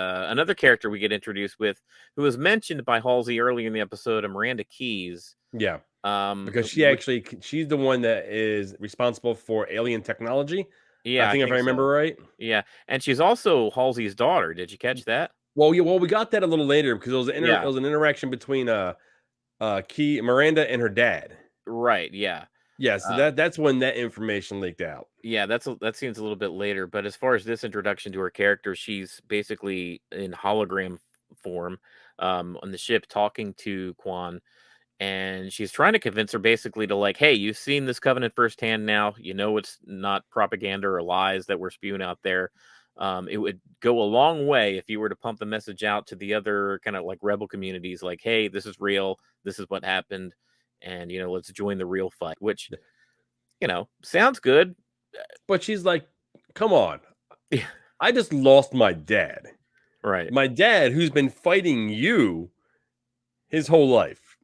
another character we get introduced with, who was mentioned by Halsey earlier in the episode, Miranda Keys. Yeah, because Which she's the one that is responsible for alien technology. I yeah, I think if I think remember so. right. Yeah, and she's also Halsey's daughter. Did you catch that? Well, yeah, well, we got that a little later because it Yeah, was an interaction between Key Miranda and her dad. right. Yeah, Yeah, so uh, that's when that information leaked out. yeah. That seems a little bit later. But as far as this introduction to her character, she's basically in hologram form on the ship, talking to Kwan, and she's trying to convince her basically to like, hey, you've seen this covenant firsthand now. You know it's not propaganda or lies that we're spewing out there. It would go a long way if you were to pump the message out to the other kind of like rebel communities, like, hey, this is real, this is what happened, and let's join the real fight. Which sounds good. But she's like, "Come on, Yeah, I just lost my dad. right, My dad, who's been fighting you his whole life.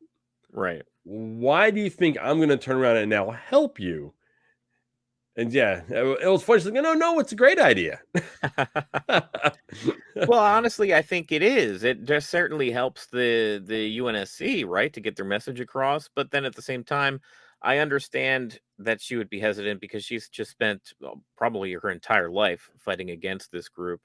right. Why do you think I'm going to turn around and now help you?" And yeah, it was funny. She's like, "No, no, it's a great idea." Well, honestly, I think it is. It just certainly helps the UNSC, right, to get their message across. But then at the same time, I understand that she would be hesitant because she's just spent probably her entire life fighting against this group,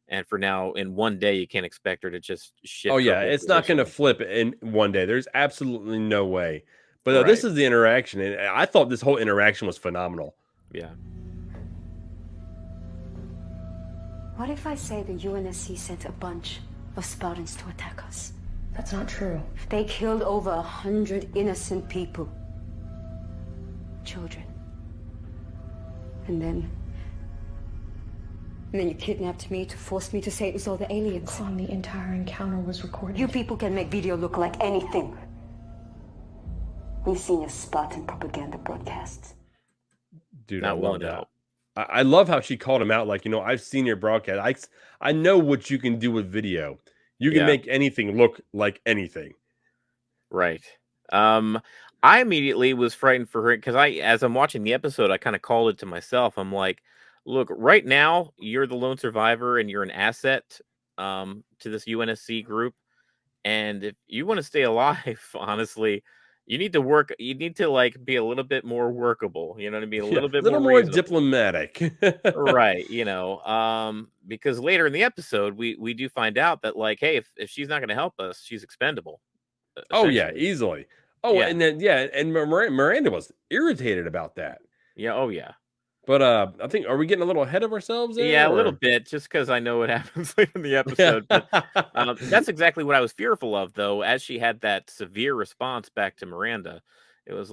and for now, in one day, you can't expect her to just Oh shift her yeah, whole it's not going position. to flip in one day. There's absolutely no way. But this Right? is the interaction, and I thought this whole interaction was phenomenal. Yeah. What if I say the UNSC sent a bunch of Spartans to attack us? That's not true. They killed over 100 innocent people. Children. And then you kidnapped me to force me to say it was all the aliens. Kwan, the entire encounter was recorded. You people can make video look like anything. We've seen your Spartan propaganda broadcasts. Dude, I Not love willing to that. help. I love how she called him out. Like, I've seen your broadcast. I know what you can do with video. You can Yeah. make anything look like anything. Right. I immediately was frightened for her because as I'm watching the episode, I kind of called it to myself. I'm like, look, right now you're the lone survivor and you're an asset to this UNSC group. And if you want to stay alive, honestly, you need to work. You need to like be a little bit more workable. You know what I mean? A Yeah, little a bit little more more reasonable. diplomatic. Right, because later in the episode, we do find out that like, hey, if she's not going to help us, she's expendable, Oh yeah, essentially. easily. Oh, Yeah, and then yeah, and Miranda was irritated about that. yeah, oh yeah. But I think, are we getting a little ahead of ourselves Yeah, there, a little or? bit, just because I know what happens later in the Yeah. episode, but, that's exactly what I was fearful of, though, as she had that severe response back to Miranda. It was